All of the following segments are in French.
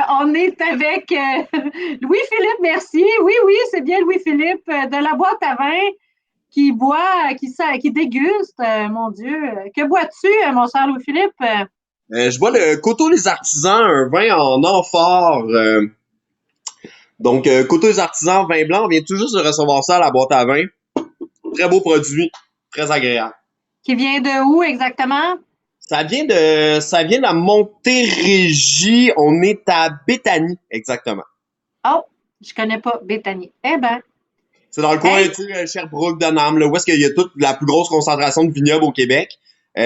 on est avec Louis-Philippe Mercier. Oui, oui, c'est bien Louis-Philippe de la boîte à vin qui boit, qui déguste. Mon Dieu. Que bois-tu, mon cher Louis-Philippe? Je bois le Coteau des Artisans, un vin en amphore. Coteau des Artisans, vin blanc, on vient tout juste de recevoir ça à la boîte à vin. Très beau produit, très agréable. Qui vient de où exactement? Ça vient de la Montérégie. On est à Béthanie, exactement. Oh, je connais pas Béthanie. Eh ben, C'est dans le coin, hey, tu sais, Sherbrooke, Denham, là, où est-ce qu'il y a toute la plus grosse concentration de vignobles au Québec. OK.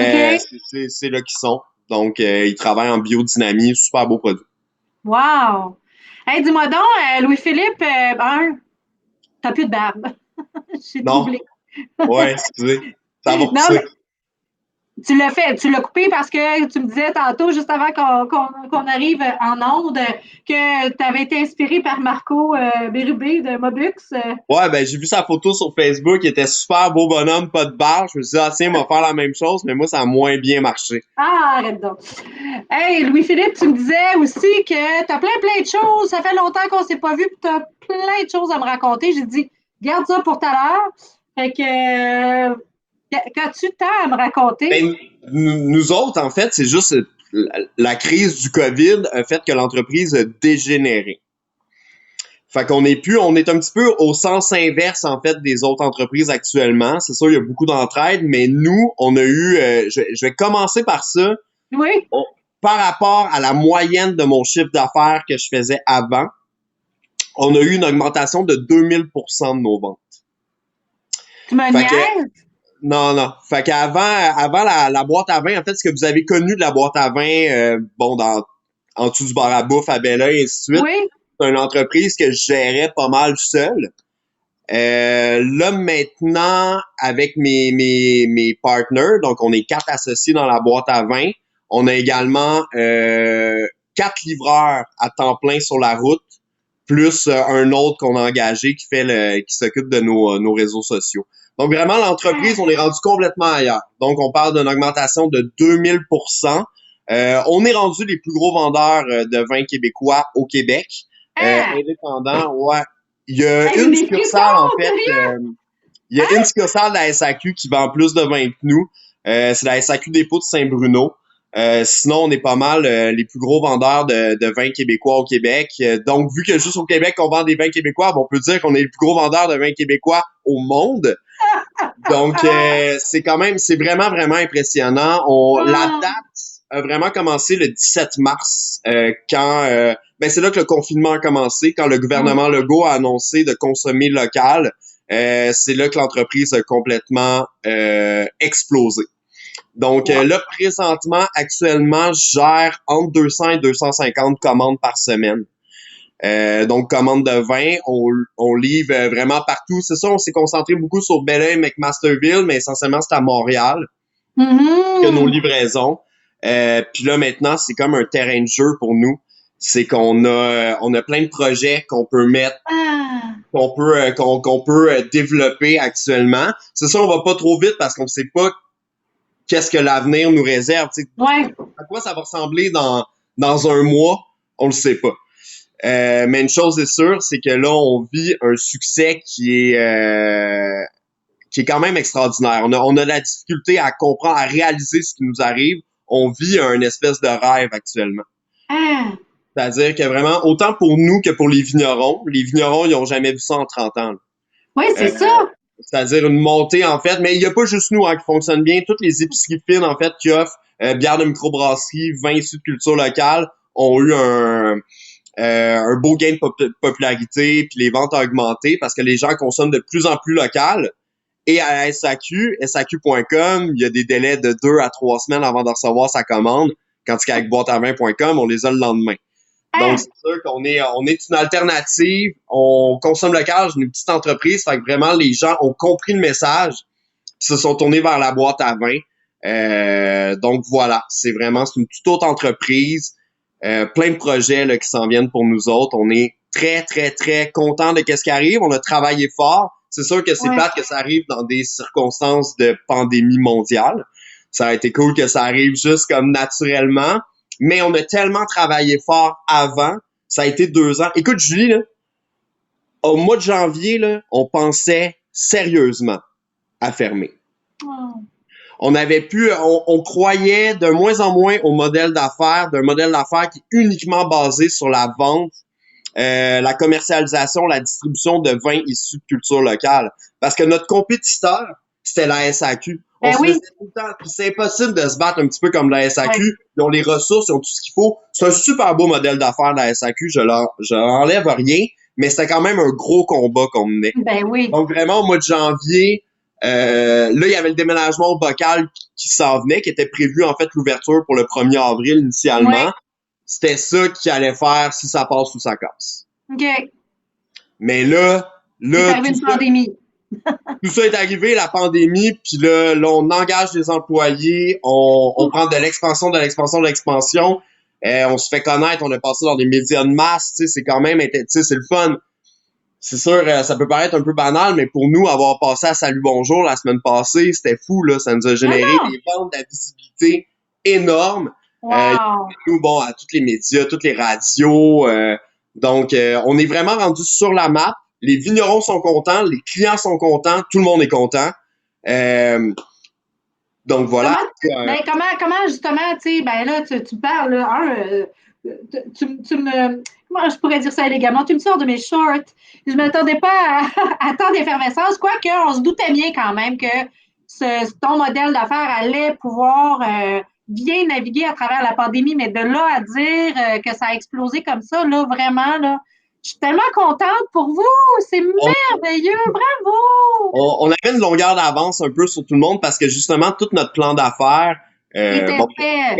C'est là qu'ils sont. Donc, ils travaillent en biodynamie, super beau produit. Wow. Hey, dis-moi donc, Louis-Philippe, t'as plus de barbe. Je suis Non, troublée. ouais, excusez, ça va Non, pousser. mais tu l'as coupé parce que tu me disais tantôt, juste avant qu'on arrive en onde, que tu avais été inspiré par Marco Bérubé de Mobux. Ouais, ben j'ai vu sa photo sur Facebook, il était super beau bonhomme, pas de barbe. Je me suis dit, ah tiens, il va faire la même chose, mais moi, ça a moins bien marché. Ah, arrête donc. Hey, Louis-Philippe, tu me disais aussi que tu as plein de choses. Ça fait longtemps qu'on ne s'est pas vu, puis tu as plein de choses à me raconter. J'ai dit, garde ça pour tout à l'heure. Fait que, qu'as-tu tant à me raconter? Ben, nous autres, en fait, c'est juste la crise du COVID a fait que l'entreprise a dégénéré. Fait qu'on est plus, on est un petit peu au sens inverse, en fait, des autres entreprises actuellement. C'est sûr, il y a beaucoup d'entraide, mais nous, on a eu, je vais commencer par ça. Oui, On- Par rapport à la moyenne de mon chiffre d'affaires que je faisais avant, on a eu une augmentation de 2000% de nos ventes. tu me Fait que, niaises? non, non. Fait qu'avant la boîte à vin, en fait, ce que vous avez connu de la boîte à vin, en dessous du bar à bouffe à Belleuil, et ainsi de suite, Oui. c'est une entreprise que je gérais pas mal seul. Là, maintenant, avec mes partners, donc on est 4 associés dans la boîte à vin, on a également 4 livreurs à temps plein sur la route, plus un autre qu'on a engagé qui s'occupe de nos réseaux sociaux. Donc vraiment, l'entreprise, on est rendu complètement ailleurs. Donc, on parle d'une augmentation de 2000%. On est rendu les plus gros vendeurs de vins québécois au Québec. Ah! Indépendant, ouais. Il y a Hey, j'ai une des frissons, succursale, en fait, sérieux? il y a une succursale de la SAQ qui vend plus de vin que nous. C'est la SAQ Dépôt de Saint-Bruno. Sinon, on est pas mal les plus gros vendeurs de vins québécois au Québec. Donc, vu que juste au Québec, on vend des vins québécois, on peut dire qu'on est les plus gros vendeurs de vins québécois au monde. Donc, c'est vraiment, vraiment impressionnant. La Ah! date a vraiment commencé le 17 mars, c'est là que le confinement a commencé, quand le Oui. gouvernement Legault a annoncé de consommer local. C'est là que l'entreprise a complètement explosé. Donc Wow. là, présentement, actuellement, je gère entre 200 et 250 commandes par semaine. Donc, commande de vin, on livre vraiment partout. C'est ça, on s'est concentré beaucoup sur Belleuil, McMasterville, mais essentiellement, c'est à Montréal que nos Mhm. livraisons. Puis là, maintenant, c'est comme un terrain de jeu pour nous. C'est on a plein de projets qu'on peut mettre, Ah! qu'on peut développer actuellement. C'est ça, on va pas trop vite parce qu'on sait pas qu'est-ce que l'avenir nous réserve. Tu sais, Ouais. à quoi ça va ressembler dans un mois, on le sait pas. Mais une chose est sûre, c'est que là, on vit un succès qui est quand même extraordinaire. On a la difficulté à comprendre, à réaliser ce qui nous arrive. On vit un espèce de rêve actuellement. Ah! C'est-à-dire que vraiment, autant pour nous que pour les vignerons, ils ont jamais vu ça en 30 ans. Oui, Euh, c'est ça. C'est-à-dire une montée, en fait. Mais il n'y a pas juste nous qui fonctionne bien. Toutes les épiceries fines, en fait, qui offrent bière de microbrasserie, vin issu de culture locale, ont eu un beau gain de popularité, puis les ventes ont augmenté parce que les gens consomment de plus en plus local. Et à la SAQ, SAQ.com, il y a des délais de 2 à 3 semaines avant de recevoir sa commande, tandis qu'avec boîteavin.com, on les a le lendemain. Donc, Ah! c'est sûr on est une alternative, on consomme local, j'ai une petite entreprise, fait que vraiment, les gens ont compris le message, puis se sont tournés vers la boîte à vin. Donc, voilà, c'est une toute autre entreprise, plein de projets là, qui s'en viennent pour nous autres. On est très, très, très content de ce qui arrive. On a travaillé fort. C'est sûr que c'est Ouais. plate que ça arrive dans des circonstances de pandémie mondiale. Ça a été cool que ça arrive juste comme naturellement. Mais on a tellement travaillé fort avant Ça a été 2 ans. Écoute, Julie, là, au mois de janvier, là, on pensait sérieusement à fermer. Oh. On avait pu, on croyait de moins en moins au modèle d'affaires, d'un modèle d'affaires qui est uniquement basé sur la vente, la commercialisation, la distribution de vins issus de culture locale. Parce que notre compétiteur, c'était la SAQ. On Ben se oui. faisait tout le temps, puis c'est impossible de se battre un petit peu comme la SAQ. Ouais. Ils ont les ressources, ils ont tout ce qu'il faut. C'est un super beau modèle d'affaires, la SAQ. Je l'enlève rien, mais c'était quand même un gros combat qu'on menait. Ben oui. Donc vraiment, au mois de janvier, là, il y avait le déménagement au bocal qui s'en venait, qui était prévu en fait l'ouverture pour le 1er avril initialement. Ouais. C'était ça qui allait faire si ça passe ou ça casse. OK. Mais là, C'est arrivé une pandémie. tout ça est arrivé, la pandémie, puis là, on engage des employés, on prend de l'expansion, on se fait connaître, on est passé dans des médias de masse, tu sais, c'est quand même, tu sais, c'est le fun. C'est sûr, ça peut paraître un peu banal, mais pour nous, avoir passé à Salut Bonjour la semaine passée, c'était fou, là. Ça nous a généré des ventes, de la visibilité énorme. Wow. Nous, bon, à tous les médias, toutes les radios. Donc, on est vraiment rendu sur la map. Les vignerons sont contents, les clients sont contents, tout le monde est content. Donc, voilà. Comment justement, tu sais, ben là, tu parles, là, tu me, comment je pourrais dire ça élégamment, tu me sors de mes shorts. Je ne m'attendais pas à tant d'effervescence, quoique on se doutait bien quand même que ton modèle d'affaires allait pouvoir bien naviguer à travers la pandémie, mais de là à dire que ça a explosé comme ça, là, vraiment, là, je suis tellement contente pour vous, c'est merveilleux, bravo! On avait une longueur d'avance un peu sur tout le monde parce que justement, tout notre plan d'affaires, Était fait.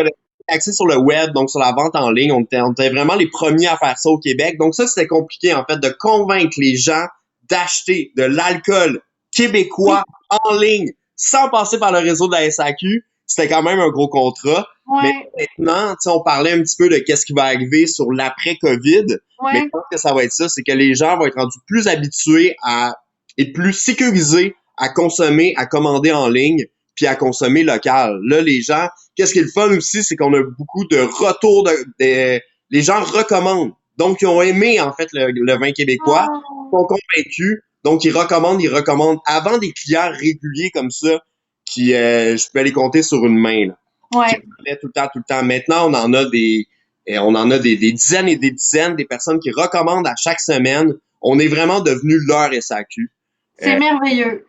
axé sur le web, donc sur la vente en ligne, on était vraiment les premiers à faire ça au Québec. Donc ça, c'était compliqué en fait de convaincre les gens d'acheter de l'alcool québécois en ligne sans passer par le réseau de la SAQ. C'était quand même un gros contrat. Ouais. Mais maintenant, on parlait un petit peu de qu'est-ce qui va arriver sur l'après-COVID. Ouais. Mais je pense que ça va être ça, c'est que les gens vont être rendus plus habitués et plus sécurisés à consommer, à commander en ligne, puis à consommer local. Là, les gens, qu'est-ce qui est le fun aussi, c'est qu'on a beaucoup de retours les gens recommandent. Donc, ils ont aimé, en fait, le vin québécois, Oh. sont convaincus, donc ils recommandent. Avant des clients réguliers comme ça, qui, je peux les compter sur une main, là. Ouais. Tout le temps. Maintenant, on en a des dizaines et des dizaines des personnes qui recommandent à chaque semaine. On est vraiment devenu leur SAQ. C'est merveilleux.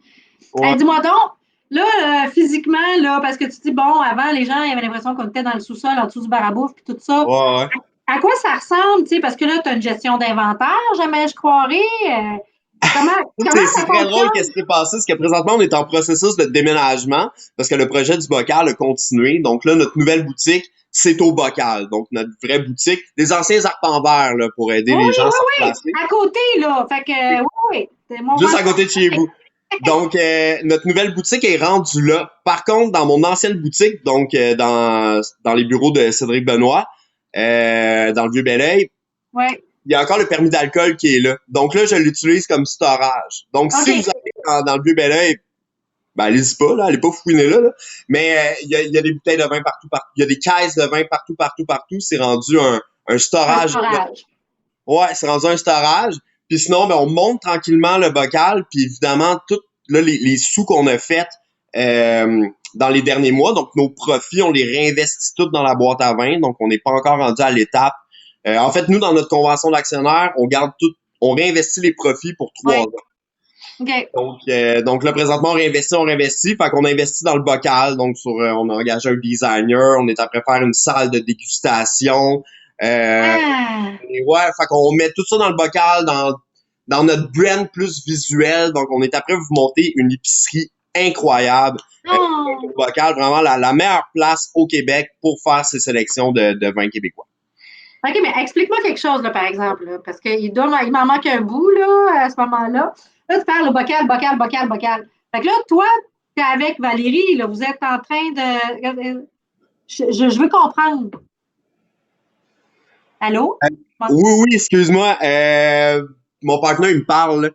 Ouais. Hey, dis-moi donc, là, physiquement, là, parce que tu dis, bon, avant, les gens avaient l'impression qu'on était dans le sous-sol, en dessous du bar à bouffe, puis tout ça. Ouais. À quoi ça ressemble, tu sais, parce que là, tu as une gestion d'inventaire, jamais je croirais. Comment C'est ça très drôle fonctionne? qu'est-ce qui s'est passé, c'est que présentement, on est en processus de déménagement parce que le projet du bocal a continué. Donc là, notre nouvelle boutique, c'est au bocal. Donc, notre vraie boutique, des anciens arpents verts, là, pour aider les gens à se placer. À côté, là. Fait que, oui. Juste à côté de chez vous. Donc, notre nouvelle boutique est rendue là. Par contre, dans mon ancienne boutique, donc dans les bureaux de Cédric Benoît, dans le Vieux-Belleuil, ouais. il y a encore le permis d'alcool qui est là. Donc là, je l'utilise comme storage. Donc, si vous allez dans le Vieux-Belleuil, ben allez-y pas, là, allez pas fouiner là. Mais il y a des bouteilles de vin partout. Il y a des caisses de vin partout. C'est rendu un storage. Ouais, c'est rendu un storage. Puis sinon, ben, on monte tranquillement le bocal. Puis évidemment, tout là, les sous qu'on a fait dans les derniers mois, donc nos profits, on les réinvestit tous dans la boîte à vin. Donc, on n'est pas encore rendu à l'étape. En fait, nous, dans notre convention d'actionnaire, on garde tout, on réinvestit les profits pour 3 ans. Okay. Donc là, présentement, on réinvestit. Fait qu'on investit dans le bocal. Donc, on a engagé un designer. On est après faire une salle de dégustation. Ouais, fait qu'on met tout ça dans le bocal, dans notre brand plus visuel. Donc, on est après vous monter une épicerie incroyable. Le bocal, vraiment la meilleure place au Québec pour faire ces sélections de vins québécois. OK, mais explique-moi quelque chose, là, par exemple, là, parce qu'il m'en manque un bout, là, à ce moment-là. Là, tu parles le bocal. Fait que là, toi, tu es avec Valérie, là, vous êtes en train de... Je veux comprendre. Allô? Oui, excuse-moi. Mon partenaire, il me parle.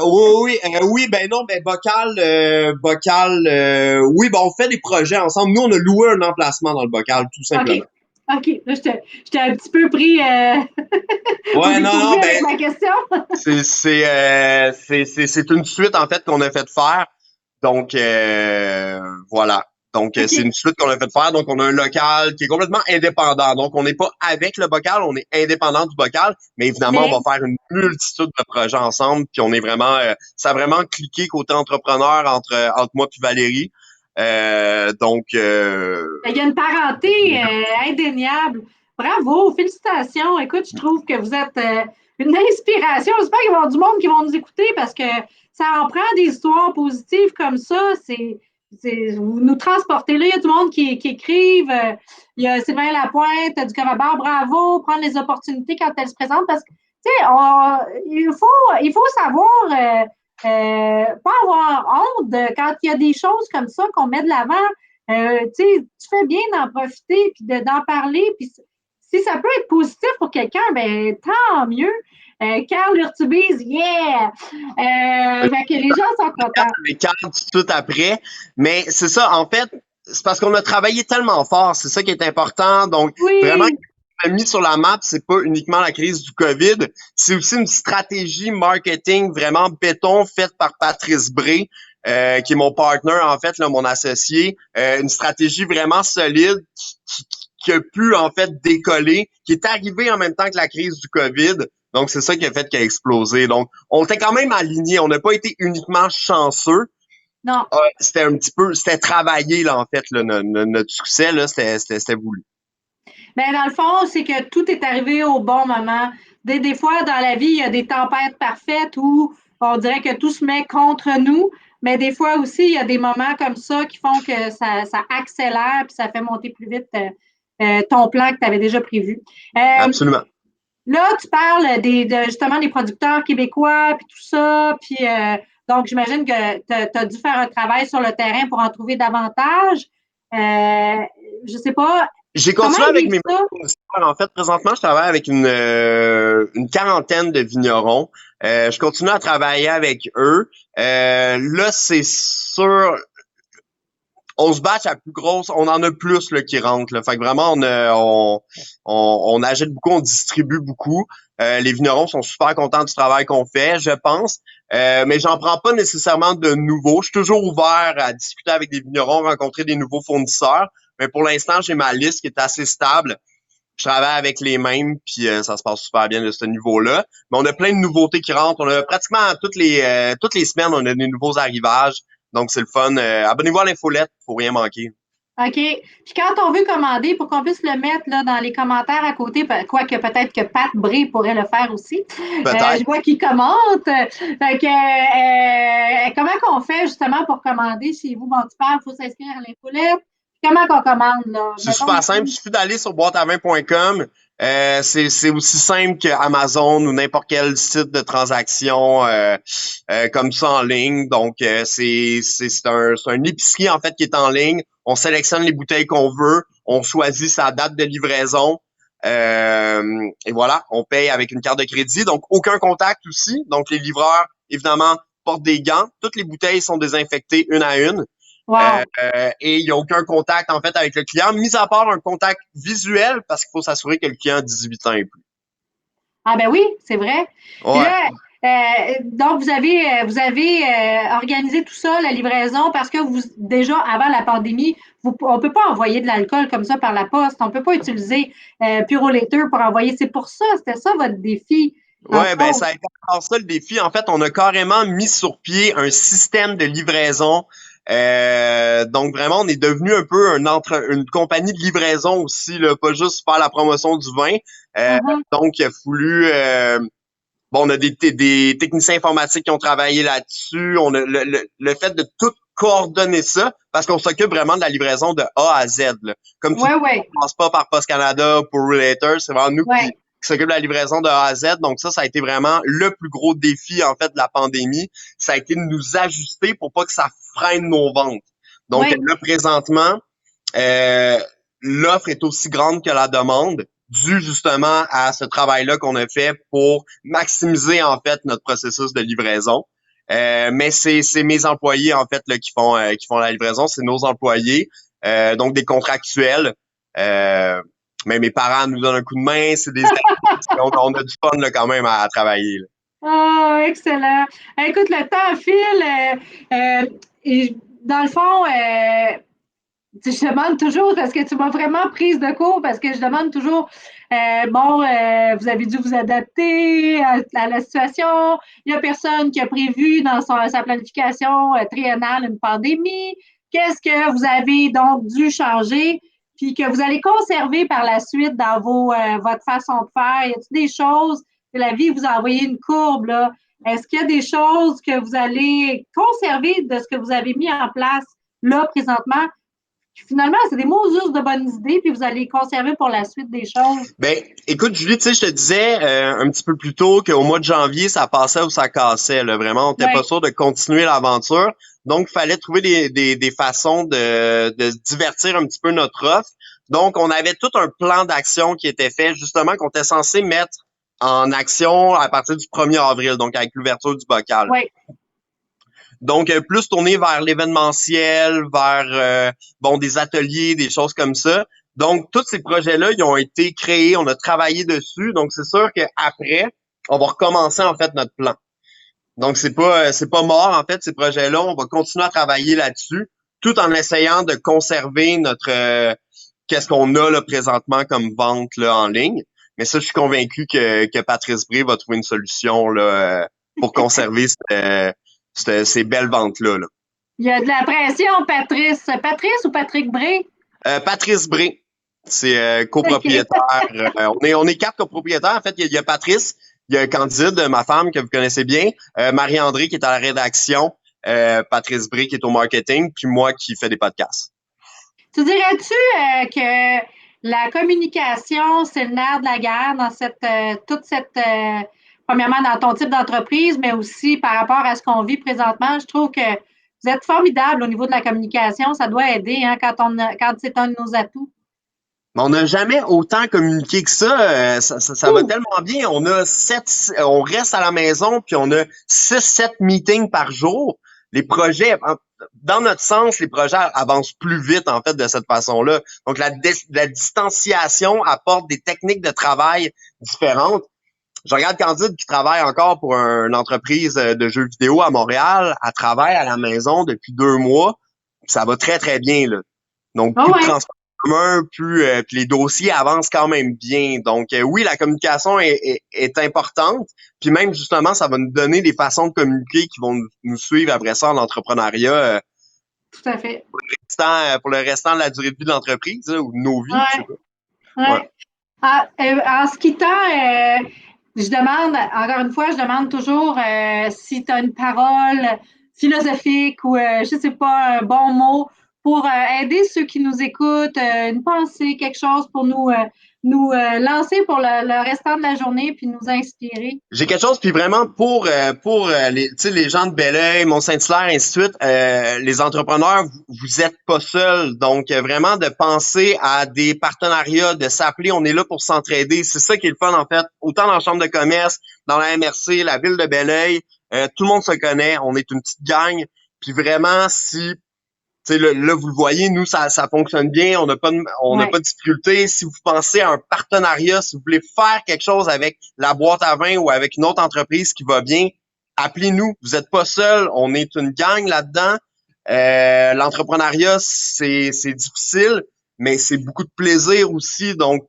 Oui, ben non, ben bocal, oui, ben on fait des projets ensemble. Nous, on a loué un emplacement dans le bocal, tout simplement. OK, là, j'étais un petit peu pris au Ouais, non, dépourvu non, ben avec ma question. c'est une suite en fait qu'on a fait faire. Donc voilà. Donc c'est OK. une suite qu'on a fait faire. Donc on a un local qui est complètement indépendant. Donc on n'est pas avec le bocal, on est indépendant du bocal, mais évidemment on Mais va faire une multitude de projets ensemble. Puis on est vraiment, ça a vraiment cliqué côté entrepreneur entre moi puis Valérie. Donc il y a une parenté indéniable. Bravo, félicitations. Écoute, je trouve que vous êtes une inspiration. J'espère qu'il va y avoir du monde qui va nous écouter parce que ça en prend des histoires positives comme ça. Vous nous transportez là. Il y a du monde qui écrivent. Il y a Sylvain Lapointe du Corabar. Bravo, prendre les opportunités quand elles se présentent parce que, tu sais, il faut savoir pas avoir honte quand il y a des choses comme ça qu'on met de l'avant. Tu fais bien d'en profiter puis d'en parler. Puis si ça peut être positif pour quelqu'un, ben tant mieux. Carl Urtubise, yeah! Fait que les gens sont contents. avec Carl tout de suite après. Mais c'est ça, en fait, c'est parce qu'on a travaillé tellement fort, c'est ça qui est important. Donc, vraiment, Oui, ce qu'on a mis sur la map, c'est pas uniquement la crise du COVID, c'est aussi une stratégie marketing vraiment béton faite par Patrice Bré, qui est mon partner, en fait, là, mon associé. Une stratégie vraiment solide qui a pu, en fait, décoller, qui est arrivée en même temps que la crise du COVID. Donc, c'est ça qui a fait qu'il a explosé. Donc, on était quand même alignés. On n'a pas été uniquement chanceux. non. C'était un petit peu, c'était travaillé, là, en fait, là, notre succès, là, c'était voulu. Ben, dans le fond, c'est que tout est arrivé au bon moment. Des fois, dans la vie, il y a des tempêtes parfaites où on dirait que tout se met contre nous, mais des fois aussi, il y a des moments comme ça qui font que ça accélère puis ça fait monter plus vite ton plan que tu avais déjà prévu. Euh, Absolument. Là, tu parles justement des producteurs québécois, puis tout ça, puis donc j'imagine que tu as dû faire un travail sur le terrain pour en trouver davantage. Je ne sais pas, J'ai comment continué ils avec vivent mes ça? fournisseurs. En fait, présentement, je travaille avec une quarantaine de vignerons. Je continue à travailler avec eux. Là, c'est sûr, on se batch à plus grosse, on en a plus là, qui rentrent. Là. Fait que vraiment, on achète beaucoup, on distribue beaucoup. Les vignerons sont super contents du travail qu'on fait, je pense. Mais j'en prends pas nécessairement de nouveaux. Je suis toujours ouvert à discuter avec des vignerons, rencontrer des nouveaux fournisseurs. Mais pour l'instant, j'ai ma liste qui est assez stable. Je travaille avec les mêmes, puis ça se passe super bien de ce niveau-là. Mais on a plein de nouveautés qui rentrent. On a pratiquement toutes les semaines, on a des nouveaux arrivages. Donc, c'est le fun. Abonnez-vous à l'infolette, faut rien manquer. OK. Puis quand on veut commander, pour qu'on puisse le mettre là, dans les commentaires à côté, quoique peut-être que Pat Bré pourrait le faire aussi. Je Peut-être. vois qu'il commente. Fait que, comment qu'on fait justement pour commander chez vous? Bon, tu parles, il faut s'inscrire à l'infolette. Comment qu'on commande, là? C'est Mettons super simple. Il ici. suffit d'aller sur boîteavin.com. C'est aussi simple qu'Amazon ou n'importe quel site de transaction comme ça en ligne. Donc, c'est un épicerie en fait qui est en ligne. On sélectionne les bouteilles qu'on veut. On choisit sa date de livraison. Et voilà, on paye avec une carte de crédit. Donc, aucun contact aussi. Donc, les livreurs, évidemment, portent des gants. Toutes les bouteilles sont désinfectées une à une. Wow. Et il n'y a aucun contact en fait avec le client, mis à part un contact visuel parce qu'il faut s'assurer que le client a 18 ans et plus. Ah ben oui, c'est vrai. Puis Ouais. là, donc vous avez organisé tout ça, la livraison, parce que vous déjà avant la pandémie, on peut pas envoyer de l'alcool comme ça par la poste, on peut pas utiliser Purolator pour envoyer. C'est pour ça, c'était ça votre défi, dans le Ouais, ben fond. ça a été encore ça le défi. En fait, on a carrément mis sur pied un système de livraison. Donc vraiment, on est devenu un peu une compagnie de livraison aussi, là, pas juste faire la promotion du vin. Euh, Mhm. donc, il a fallu bon, on a des techniciens informatiques qui ont travaillé là-dessus. On a le fait de tout coordonner ça, parce qu'on s'occupe vraiment de la livraison de A à Z. Là. Comme tu dis, Ouais, on ouais, passe pas par Post Canada pour Relator, c'est vraiment nous ouais. qui s'occupe de la livraison de A à Z. Donc ça a été vraiment le plus gros défi en fait de la pandémie. Ça a été de nous ajuster pour pas que ça freine nos ventes. Donc Ouais. là, présentement, euh, l'offre est aussi grande que la demande, dû justement à ce travail-là qu'on a fait pour maximiser en fait notre processus de livraison. Mais c'est mes employés en fait là, qui font la livraison, c'est nos employés, donc des contractuels. Euh, Mais mes parents nous donnent un coup de main, c'est des on a du fun là, quand même à travailler. Là. Ah, excellent. Écoute, le temps file. Et dans le fond, je demande toujours, parce que tu m'as vraiment prise de court, parce que je demande toujours, vous avez dû vous adapter à la situation. Il n'y a personne qui a prévu dans sa planification triennale une pandémie. Qu'est-ce que vous avez donc dû changer, puis que vous allez conserver par la suite dans votre façon de faire? Y a-t-il des choses que la vie vous a envoyé une courbe, là? Est-ce qu'il y a des choses que vous allez conserver de ce que vous avez mis en place là, présentement? Finalement, c'est des mots juste de bonnes idées, puis vous allez les conserver pour la suite des choses. Ben, écoute, Julie, tu sais, je te disais un petit peu plus tôt qu'au mois de janvier, ça passait ou ça cassait. Là. Vraiment, on n'était pas Oui, sûr de continuer l'aventure. Donc, il fallait trouver des façons de divertir un petit peu notre offre. Donc, on avait tout un plan d'action qui était fait, justement, qu'on était censé mettre en action à partir du 1er avril, donc avec l'ouverture du bocal. oui. Donc, plus tourné vers l'événementiel, vers des ateliers, des choses comme ça. Donc, tous ces projets-là, ils ont été créés, on a travaillé dessus. Donc, c'est sûr qu'après, on va recommencer en fait notre plan. Donc, c'est pas mort, en fait, ces projets-là. On va continuer à travailler là-dessus, tout en essayant de conserver notre qu'est-ce qu'on a là présentement comme vente là, en ligne. Mais ça, je suis convaincu que Patrice Bré va trouver une solution là, pour conserver ces belles ventes-là. Là. Il y a de la pression, Patrice. Patrice ou Patrick Bré? Patrice Bré, c'est OK. copropriétaire. On est quatre copropriétaires. En fait, il y a Patrice, il y a Candide, ma femme que vous connaissez bien, Marie-André qui est à la rédaction, Patrice Bré qui est au marketing, puis moi qui fais des podcasts. Tu dirais-tu que la communication, c'est le nerf de la guerre dans premièrement dans ton type d'entreprise, mais aussi par rapport à ce qu'on vit présentement? Je trouve que vous êtes formidable au niveau de la communication. Ça doit aider hein, quand c'est un de nos atouts. Mais on n'a jamais autant communiqué que ça. Ça va Ouh! tellement bien. On reste à la maison, puis on a 6-7 meetings par jour. Les projets, dans notre sens, les projets avancent plus vite, en fait, de cette façon-là. Donc, la distanciation apporte des techniques de travail différentes. Je regarde Candide qui travaille encore pour une entreprise de jeux vidéo à Montréal. Elle travaille à la maison depuis 2 mois. Ça va très, très bien, là. Donc, Oh plus de ouais, transport commun, puis les dossiers avancent quand même bien. Donc, oui, la communication est importante. Puis même, justement, ça va nous donner des façons de communiquer qui vont nous suivre après ça en entrepreneuriat tout à fait. pour le restant de la durée de vie de l'entreprise ou de nos vies, je sais Ouais, pas. Ouais. ouais. En se quittant, je demande, encore une fois, je demande toujours si tu as une parole philosophique ou, je ne sais pas, un bon mot pour aider ceux qui nous écoutent, une pensée, quelque chose pour nous lancer pour le restant de la journée puis nous inspirer. J'ai quelque chose, puis vraiment pour les gens de Belleuil, Mont-Saint-Hilaire, ainsi de suite, les entrepreneurs, vous êtes pas seuls. Donc, vraiment de penser à des partenariats, de s'appeler, on est là pour s'entraider. C'est ça qui est le fun, en fait. Autant dans la chambre de commerce, dans la MRC, la ville de Belleuil, tout le monde se connaît, on est une petite gang. Puis vraiment, si là, vous le voyez, nous, ça fonctionne bien, on n'a Ouais. pas de difficulté. Si vous pensez à un partenariat, si vous voulez faire quelque chose avec la boîte à vin ou avec une autre entreprise qui va bien, appelez-nous. Vous n'êtes pas seul, on est une gang là-dedans. L'entrepreneuriat, c'est difficile, mais c'est beaucoup de plaisir aussi. Donc,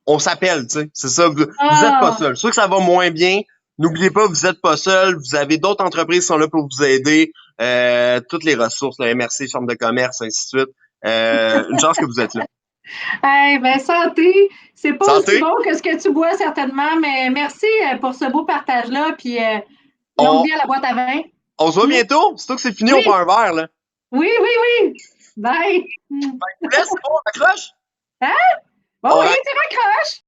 on s'appelle, tu sais. C'est ça, vous êtes pas Ah, seul. Sûr que ça va moins bien. N'oubliez pas, vous êtes pas seul. Vous avez d'autres entreprises qui sont là pour vous aider. Toutes les ressources, la MRC, Chambre de commerce, ainsi de suite. Une chance que vous êtes là. hey, ben santé, c'est pas aussi Santé! bon que ce que tu bois certainement, mais merci pour ce beau partage-là, puis longue On, vie à la boîte à vin. on se voit Hmm? bientôt. Surtout que c'est fini, on Oui, prend un verre, là. oui, oui, oui. Bye. Je vous laisse, c'est bon, on accroche. Hein? Bon, On oui, tu raccroches.